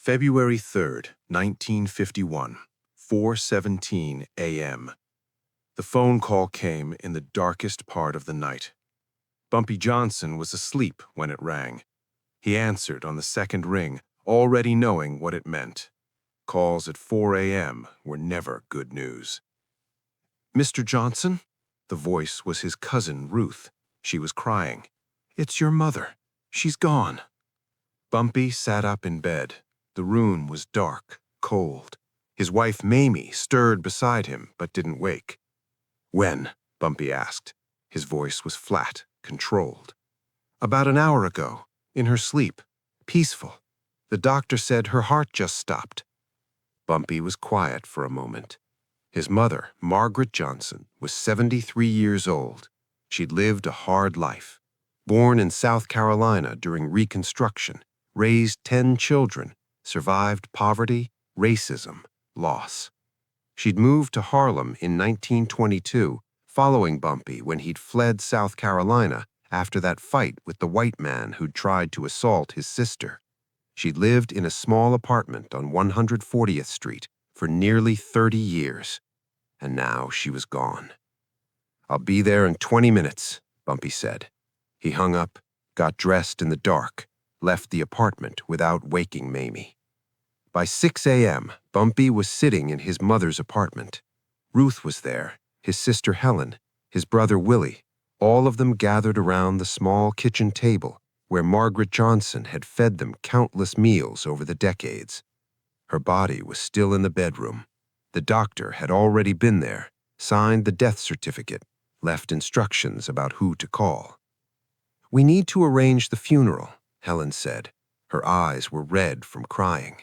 February 3rd, 1951, 4:17 a.m. The phone call came in the darkest part of the night. Bumpy Johnson was asleep when it rang. He answered on the second ring, already knowing what it meant. Calls at 4 a.m. were never good news. "Mr. Johnson?" The voice was his cousin, Ruth. She was crying. "It's your mother. She's gone." Bumpy sat up in bed. The room was dark, cold. His wife, Mamie, stirred beside him, but didn't wake. "When?" Bumpy asked. His voice was flat, controlled. "About an hour ago, in her sleep. Peaceful. The doctor said her heart just stopped." Bumpy was quiet for a moment. His mother, Margaret Johnson, was 73 years old. She'd lived a hard life. Born in South Carolina during Reconstruction, raised 10 children, survived poverty, racism, loss. She'd moved to Harlem in 1922, following Bumpy when he'd fled South Carolina after that fight with the white man who'd tried to assault his sister. She'd lived in a small apartment on 140th Street for nearly 30 years, and now she was gone. "I'll be there in 20 minutes, Bumpy said. He hung up, got dressed in the dark, left the apartment without waking Mamie. By 6 a.m., Bumpy was sitting in his mother's apartment. Ruth was there, his sister Helen, his brother Willie, all of them gathered around the small kitchen table where Margaret Johnson had fed them countless meals over the decades. Her body was still in the bedroom. The doctor had already been there, signed the death certificate, left instructions about who to call. "We need to arrange the funeral," Helen said. Her eyes were red from crying.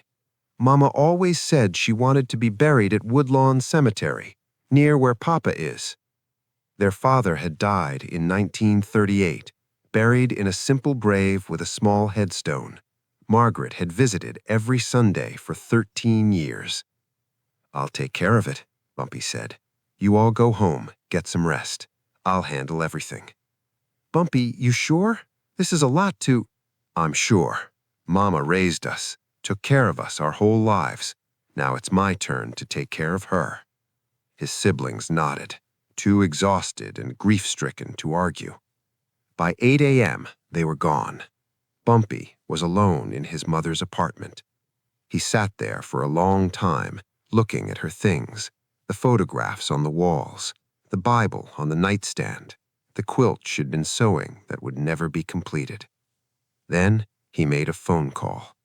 "Mama always said she wanted to be buried at Woodlawn Cemetery, near where Papa is." Their father had died in 1938, buried in a simple grave with a small headstone. Margaret had visited every Sunday for 13 years. "I'll take care of it," Bumpy said. "You all go home, get some rest. I'll handle everything." "Bumpy, you sure? This is a lot to—" "I'm sure. Mama raised us, took care of us our whole lives. Now it's my turn to take care of her." His siblings nodded, too exhausted and grief-stricken to argue. By 8 a.m., they were gone. Bumpy was alone in his mother's apartment. He sat there for a long time, looking at her things, the photographs on the walls, the Bible on the nightstand, the quilt she'd been sewing that would never be completed. Then he made a phone call.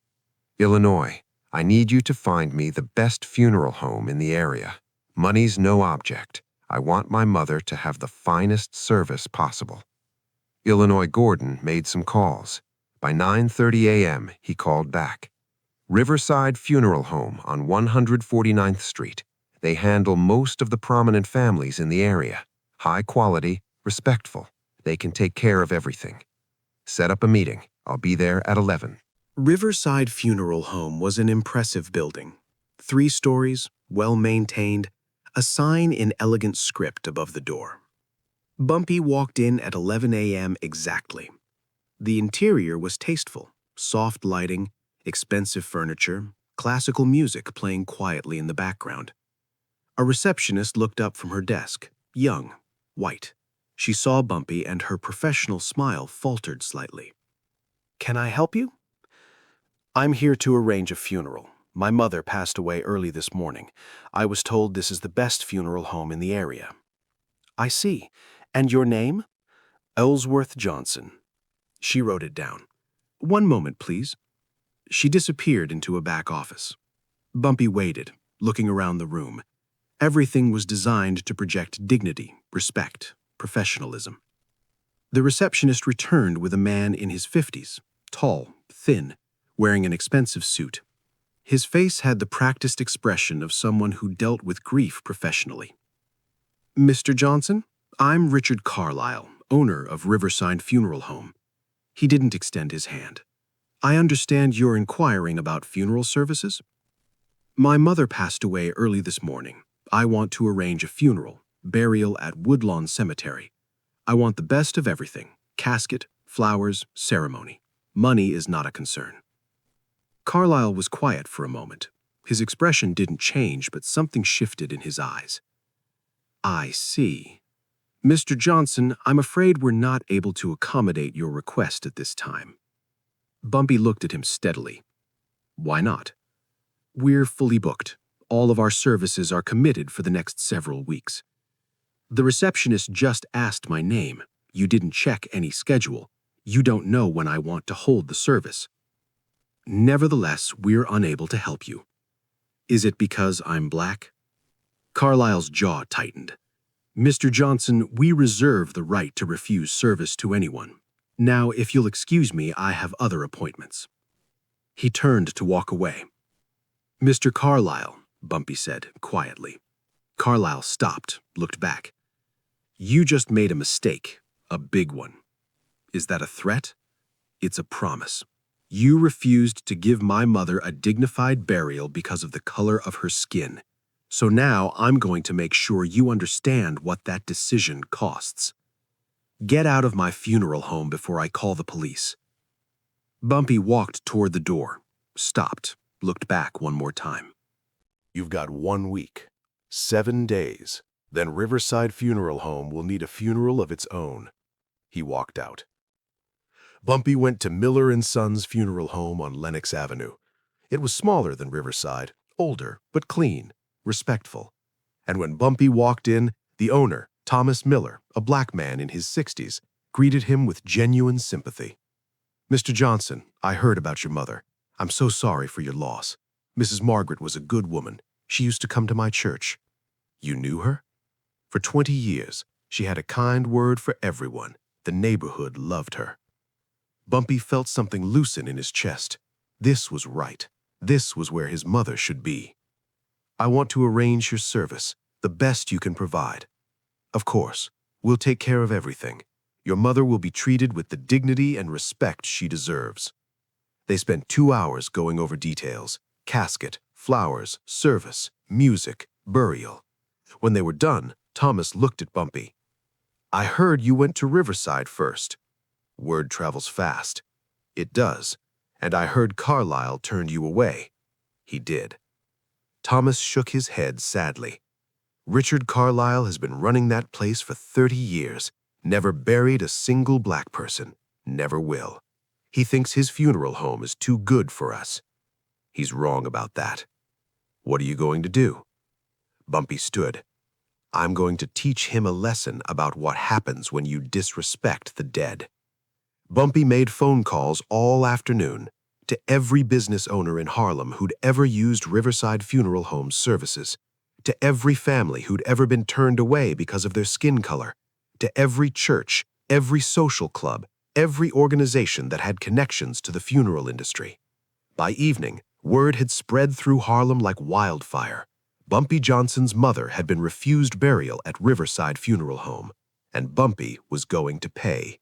"Illinois, I need you to find me the best funeral home in the area. Money's no object. I want my mother to have the finest service possible." Illinois Gordon made some calls. By 9:30 a.m., he called back. "Riverside Funeral Home on 149th Street. They handle most of the prominent families in the area. High quality, respectful. They can take care of everything. Set up a meeting. I'll be there at 11. Riverside Funeral Home was an impressive building. 3 stories, well-maintained, a sign in elegant script above the door. Bumpy walked in at 11 a.m. exactly. The interior was tasteful, soft lighting, expensive furniture, classical music playing quietly in the background. A receptionist looked up from her desk, young, white. She saw Bumpy and her professional smile faltered slightly. "Can I help you?" "I'm here to arrange a funeral. My mother passed away early this morning. I was told this is the best funeral home in the area." "I see. And your name?" "Ellsworth Johnson." She wrote it down. "One moment, please." She disappeared into a back office. Bumpy waited, looking around the room. Everything was designed to project dignity, respect, professionalism. The receptionist returned with a man in his 50s, tall, thin, wearing an expensive suit. His face had the practiced expression of someone who dealt with grief professionally. "Mr. Johnson, I'm Richard Carlisle, owner of Riverside Funeral Home." He didn't extend his hand. "I understand you're inquiring about funeral services?" "My mother passed away early this morning. I want to arrange a funeral, burial at Woodlawn Cemetery. I want the best of everything: casket, flowers, ceremony. Money is not a concern." Carlyle was quiet for a moment. His expression didn't change, but something shifted in his eyes. I see. Mr. Johnson, I'm afraid we're not able to accommodate your request at this time. Bumpy looked at him steadily. Why not? We're fully booked. All of our services are committed for the next several weeks. The receptionist just asked my name. You didn't check any schedule. You don't know when I want to hold the service. Nevertheless, we're unable to help you. Is it because I'm black? Carlyle's jaw tightened. Mr. Johnson, we reserve the right to refuse service to anyone. Now, if you'll excuse me, I have other appointments. He turned to walk away. Mr. Carlyle, Bumpy said quietly. Carlyle stopped, looked back. You just made a mistake, a big one. Is that a threat? It's a promise. You refused to give my mother a dignified burial because of the color of her skin. So now I'm going to make sure you understand what that decision costs. Get out of my funeral home before I call the police. Bumpy walked toward the door, stopped, looked back one more time. You've got 1 week, 7 days. Then Riverside Funeral Home will need a funeral of its own. He walked out. Bumpy went to Miller & Sons Funeral Home on Lenox Avenue. It was smaller than Riverside, older but clean, respectful. And when Bumpy walked in, the owner, Thomas Miller, a black man in his 60s, greeted him with genuine sympathy. Mr. Johnson, I heard about your mother. I'm so sorry for your loss. Mrs. Margaret was a good woman. She used to come to my church. You knew her? For 20 years, she had a kind word for everyone. The neighborhood loved her. Bumpy felt something loosen in his chest. This was right. This was where his mother should be. I want to arrange your service, the best you can provide. Of course, we'll take care of everything. Your mother will be treated with the dignity and respect she deserves. They spent 2 hours going over details: casket, flowers, service, music, burial. When they were done, Thomas looked at Bumpy. I heard you went to Riverside first. Word travels fast. It does. And I heard Carlyle turned you away. He did. Thomas shook his head sadly. Richard Carlyle has been running that place for 30 years, never buried a single black person, never will. He thinks his funeral home is too good for us. He's wrong about that. What are you going to do? Bumpy stood. I'm going to teach him a lesson about what happens when you disrespect the dead. Bumpy made phone calls all afternoon to every business owner in Harlem who'd ever used Riverside Funeral Home's services, to every family who'd ever been turned away because of their skin color, to every church, every social club, every organization that had connections to the funeral industry. By evening, word had spread through Harlem like wildfire. Bumpy Johnson's mother had been refused burial at Riverside Funeral Home, and Bumpy was going to pay.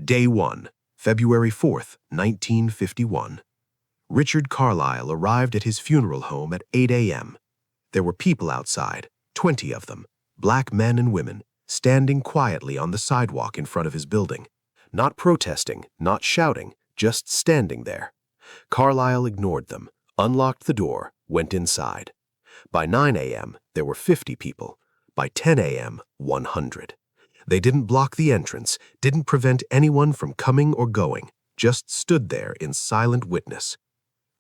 Day 1, February 4th, 1951. Richard Carlyle arrived at his funeral home at 8 a.m. There were people outside, 20 of them, black men and women, standing quietly on the sidewalk in front of his building. Not protesting, not shouting, just standing there. Carlyle ignored them, unlocked the door, went inside. By 9 a.m., there were 50 people. By 10 a.m., 100. They didn't block the entrance, didn't prevent anyone from coming or going, just stood there in silent witness.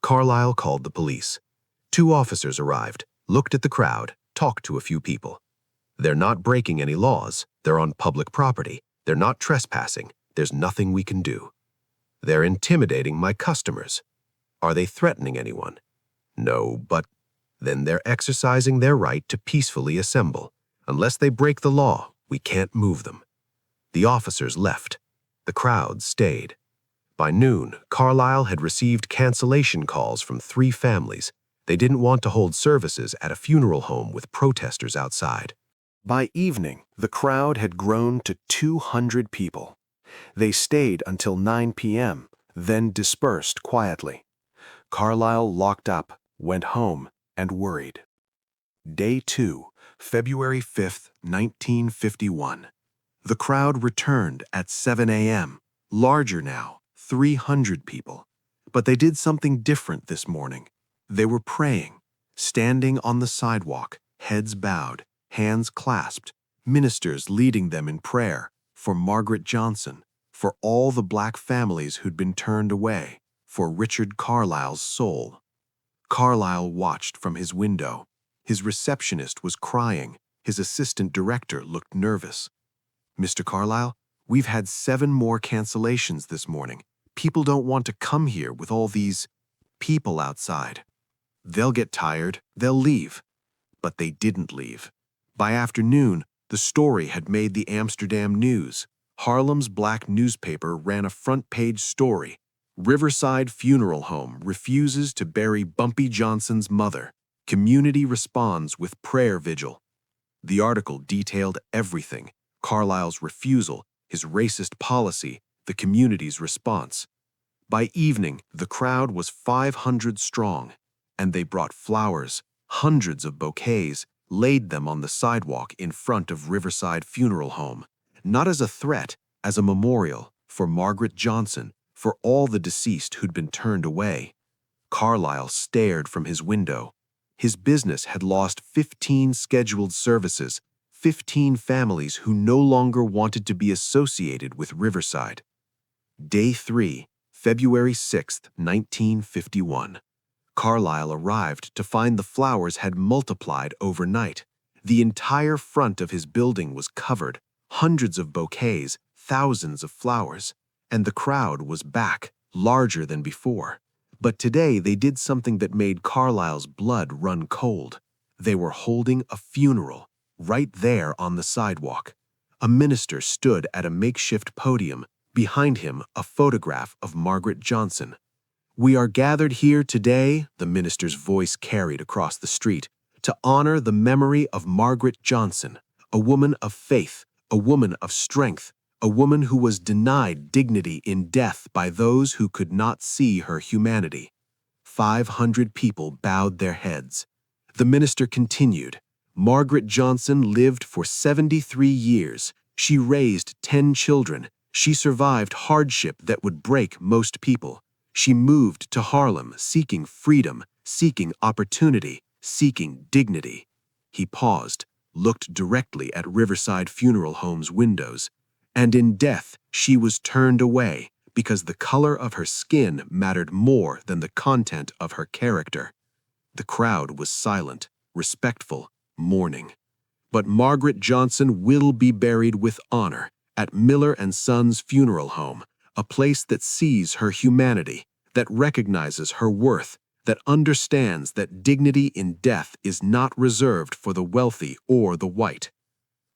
Carlyle called the police. 2 officers arrived, looked at the crowd, talked to a few people. They're not breaking any laws. They're on public property. They're not trespassing. There's nothing we can do. They're intimidating my customers. Are they threatening anyone? No, but then they're exercising their right to peacefully assemble. Unless they break the law, we can't move them. The officers left. The crowd stayed. By noon, Carlyle had received cancellation calls from 3 families. They didn't want to hold services at a funeral home with protesters outside. By evening, the crowd had grown to 200 people. They stayed until 9 p.m., then dispersed quietly. Carlyle locked up, went home, and worried. Day 2, February 5th, 1951. The crowd returned at 7 a.m., larger now, 300 people. But they did something different this morning. They were praying, standing on the sidewalk, heads bowed, hands clasped, ministers leading them in prayer for Margaret Johnson, for all the black families who'd been turned away, for Richard Carlisle's soul. Carlisle watched from his window. His receptionist was crying. His assistant director looked nervous. "Mr. Carlisle, we've had 7 more cancellations this morning. People don't want to come here with all these people outside. They'll get tired, they'll leave." But they didn't leave. By afternoon, the story had made the Amsterdam news. Harlem's black newspaper ran a front-page story. Riverside Funeral Home refuses to bury Bumpy Johnson's mother. Community responds with prayer vigil. The article detailed everything: Carlisle's refusal, his racist policy, the community's response. By evening, the crowd was 500 strong, and they brought flowers, hundreds of bouquets, laid them on the sidewalk in front of Riverside Funeral Home, not as a threat, as a memorial for Margaret Johnson, for all the deceased who'd been turned away. Carlisle stared from his window. His business had lost 15 scheduled services, 15 families who no longer wanted to be associated with Riverside. Day 3, February 6, 1951. Carlisle arrived to find the flowers had multiplied overnight. The entire front of his building was covered, hundreds of bouquets, thousands of flowers, and the crowd was back, larger than before. But today they did something that made Carlisle's blood run cold. They were holding a funeral, right there on the sidewalk. A minister stood at a makeshift podium, behind him a photograph of Margaret Johnson. "We are gathered here today," the minister's voice carried across the street, "to honor the memory of Margaret Johnson, a woman of faith, a woman of strength, a woman who was denied dignity in death by those who could not see her humanity." 500 people bowed their heads. The minister continued, "Margaret Johnson lived for 73 years. She raised 10 children. She survived hardship that would break most people. She moved to Harlem seeking freedom, seeking opportunity, seeking dignity." He paused, looked directly at Riverside Funeral Home's windows. "And in death, she was turned away because the color of her skin mattered more than the content of her character." The crowd was silent, respectful, mourning. "But Margaret Johnson will be buried with honor at Miller & Sons Funeral Home, a place that sees her humanity, that recognizes her worth, that understands that dignity in death is not reserved for the wealthy or the white."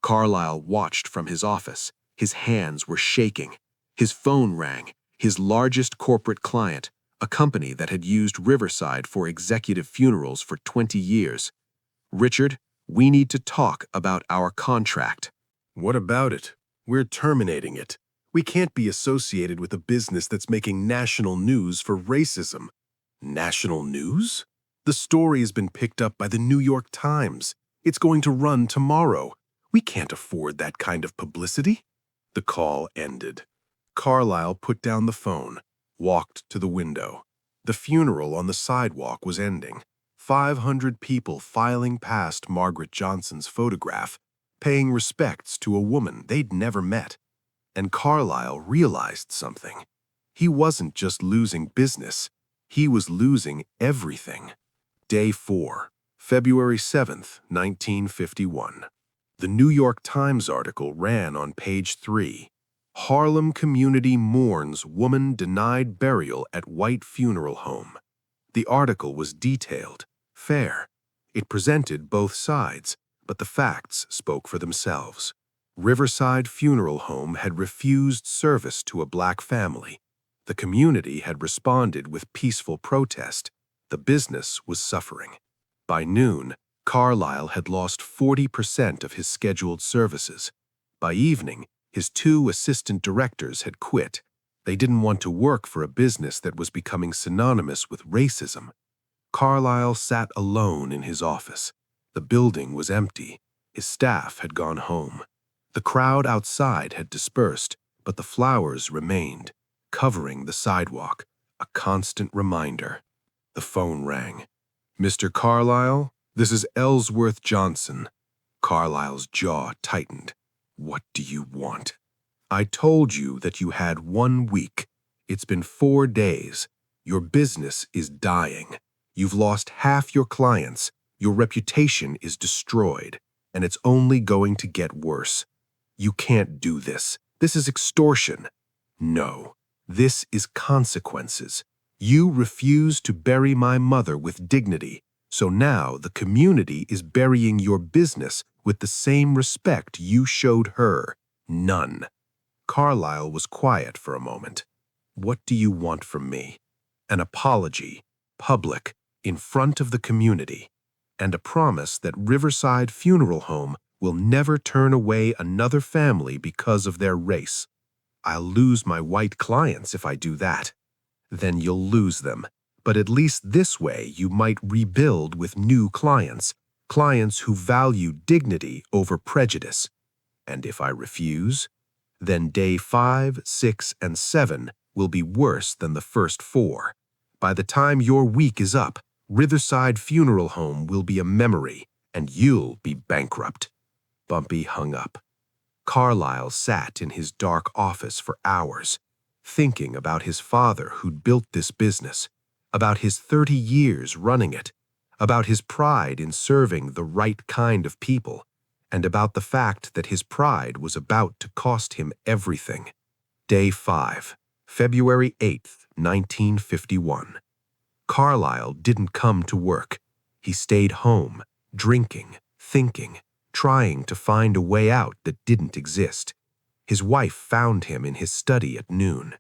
Carlisle watched from his office. His hands were shaking. His phone rang. His largest corporate client, a company that had used Riverside for executive funerals for 20 years. "Richard, we need to talk about our contract." What about it? We're terminating it. We can't be associated with a business that's making national news for racism. National news? The story has been picked up by the New York Times. It's going to run tomorrow. We can't afford that kind of publicity. The call ended. Carlisle put down the phone, walked to the window. The funeral on the sidewalk was ending. 500 people filing past Margaret Johnson's photograph, paying respects to a woman they'd never met. And Carlisle realized something. He wasn't just losing business. He was losing everything. Day 4, February 7th, 1951. The New York Times article ran on page 3. Harlem community mourns woman denied burial at White Funeral Home. The article was detailed, fair. It presented both sides, but the facts spoke for themselves. Riverside Funeral Home had refused service to a black family. The community had responded with peaceful protest. The business was suffering. By noon, Carlisle had lost 40% of his scheduled services. By evening, his 2 assistant directors had quit. They didn't want to work for a business that was becoming synonymous with racism. Carlisle sat alone in his office. The building was empty. His staff had gone home. The crowd outside had dispersed, but the flowers remained, covering the sidewalk, a constant reminder. The phone rang. "Mr. Carlyle, this is Ellsworth Johnson." Carlyle's jaw tightened. "What do you want?" "I told you that you had 1 week. It's been 4 days. Your business is dying. You've lost half your clients. Your reputation is destroyed, and it's only going to get worse. You can't do this. This is extortion." "No, this is consequences. You refuse to bury my mother with dignity, so now the community is burying your business with the same respect you showed her. None." Carlyle was quiet for a moment. "What do you want from me?" "An apology, public, in front of the community, and a promise that Riverside Funeral Home will never turn away another family because of their race." "I'll lose my white clients if I do that." "Then you'll lose them. But at least this way you might rebuild with new clients, clients who value dignity over prejudice." "And if I refuse?" "Then day 5, 6, and 7 will be worse than the first 4. By the time your week is up, Riverside Funeral Home will be a memory, and you'll be bankrupt." Bumpy hung up. Carlyle sat in his dark office for hours, thinking about his father who'd built this business, about his 30 years running it, about his pride in serving the right kind of people, and about the fact that his pride was about to cost him everything. Day 5, February 8th, 1951. Carlyle didn't come to work. He stayed home, drinking, thinking, trying to find a way out that didn't exist. His wife found him in his study at noon.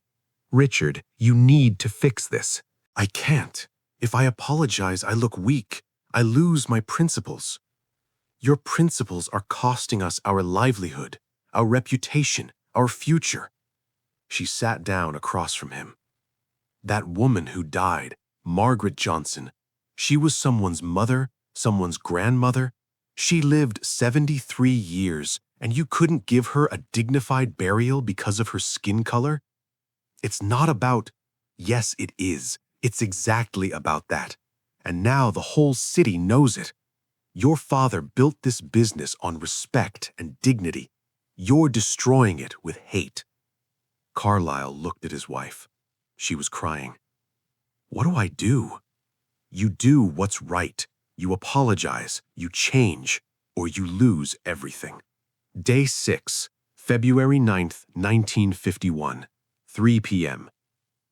"Richard, you need to fix this." "I can't. If I apologize, I look weak. I lose my principles." "Your principles are costing us our livelihood, our reputation, our future." She sat down across from him. "That woman who died, Margaret Johnson, she was someone's mother, someone's grandmother. She lived 73 years, and you couldn't give her a dignified burial because of her skin color? It's not about—" "Yes, it is. It's exactly about that. And now the whole city knows it. Your father built this business on respect and dignity. You're destroying it with hate." Carlyle looked at his wife. She was crying. "What do I do?" "You do what's right. You apologize, you change, or you lose everything." Day 6, February 9th, 1951, 3 p.m.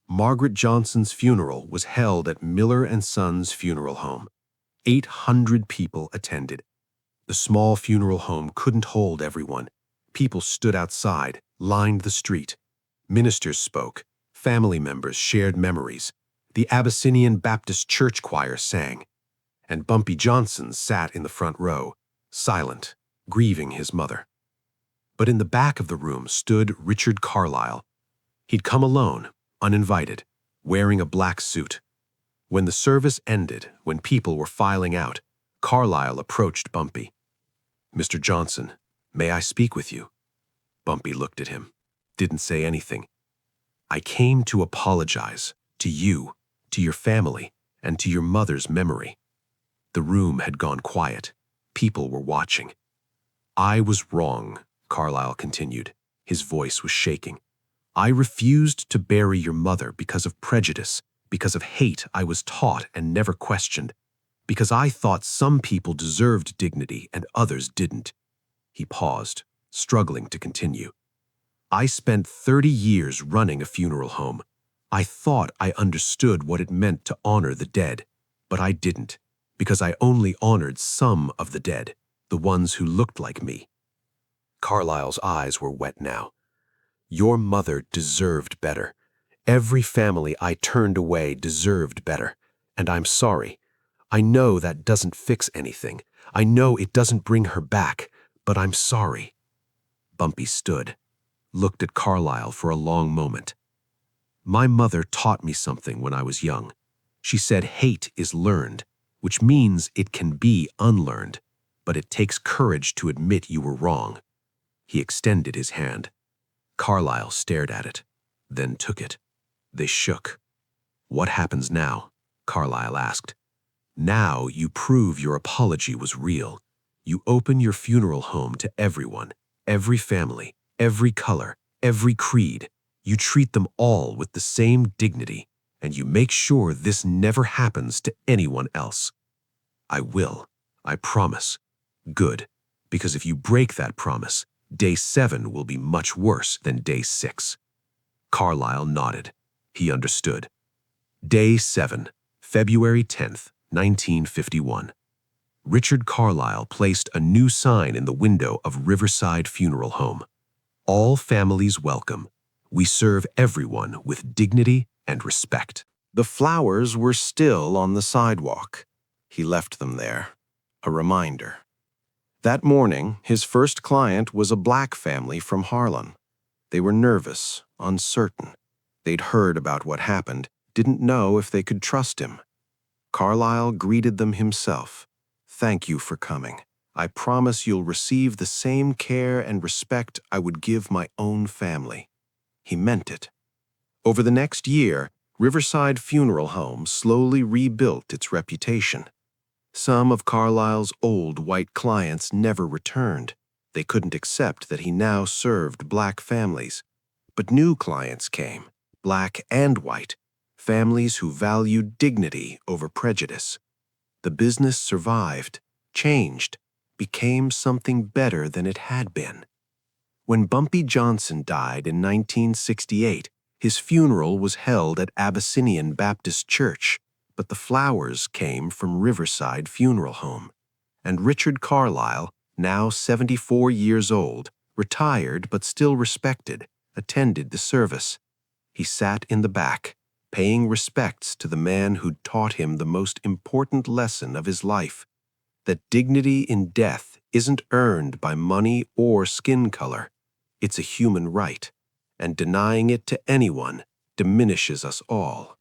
Margaret Johnson's funeral was held at Miller & Sons Funeral Home. 800 people attended. The small funeral home couldn't hold everyone. People stood outside, lined the street. Ministers spoke. Family members shared memories. The Abyssinian Baptist Church choir sang. And Bumpy Johnson sat in the front row, silent, grieving his mother. But in the back of the room stood Richard Carlyle. He'd come alone, uninvited, wearing a black suit. When the service ended, when people were filing out, Carlyle approached Bumpy. "Mr. Johnson, may I speak with you?" Bumpy looked at him, didn't say anything. "I came to apologize, to you, to your family, and to your mother's memory." The room had gone quiet. People were watching. "I was wrong," Carlyle continued. His voice was shaking. "I refused to bury your mother because of prejudice, because of hate I was taught and never questioned, because I thought some people deserved dignity and others didn't." He paused, struggling to continue. "I spent 30 years running a funeral home. I thought I understood what it meant to honor the dead, but I didn't, because I only honored some of the dead, the ones who looked like me." Carlyle's eyes were wet now. "Your mother deserved better. Every family I turned away deserved better, and I'm sorry. I know that doesn't fix anything. I know it doesn't bring her back, but I'm sorry." Bumpy stood, looked at Carlyle for a long moment. "My mother taught me something when I was young. She said hate is learned, which means it can be unlearned, but it takes courage to admit you were wrong." He extended his hand. Carlyle stared at it, then took it. They shook. "What happens now?" Carlyle asked. "Now you prove your apology was real. You open your funeral home to everyone, every family, every color, every creed. You treat them all with the same dignity, and you make sure this never happens to anyone else." "I will. I promise." "Good, because if you break that promise, day 7 will be much worse than day 6. Carlyle nodded. He understood. Day 7, February 10th, 1951. Richard Carlyle placed a new sign in the window of Riverside Funeral Home. "All families welcome. We serve everyone with dignity and respect." The flowers were still on the sidewalk. He left them there, a reminder. That morning, his first client was a black family from Harlem. They were nervous, uncertain. They'd heard about what happened, didn't know if they could trust him. Carlyle greeted them himself. "Thank you for coming. I promise you'll receive the same care and respect I would give my own family." He meant it. Over the next year, Riverside Funeral Home slowly rebuilt its reputation. Some of Carlyle's old white clients never returned. They couldn't accept that he now served black families. But new clients came, black and white, families who valued dignity over prejudice. The business survived, changed, became something better than it had been. When Bumpy Johnson died in 1968, his funeral was held at Abyssinian Baptist Church, but the flowers came from Riverside Funeral Home. And Richard Carlyle, now 74 years old, retired but still respected, attended the service. He sat in the back, paying respects to the man who'd taught him the most important lesson of his life, that dignity in death isn't earned by money or skin color. It's a human right, and denying it to anyone diminishes us all.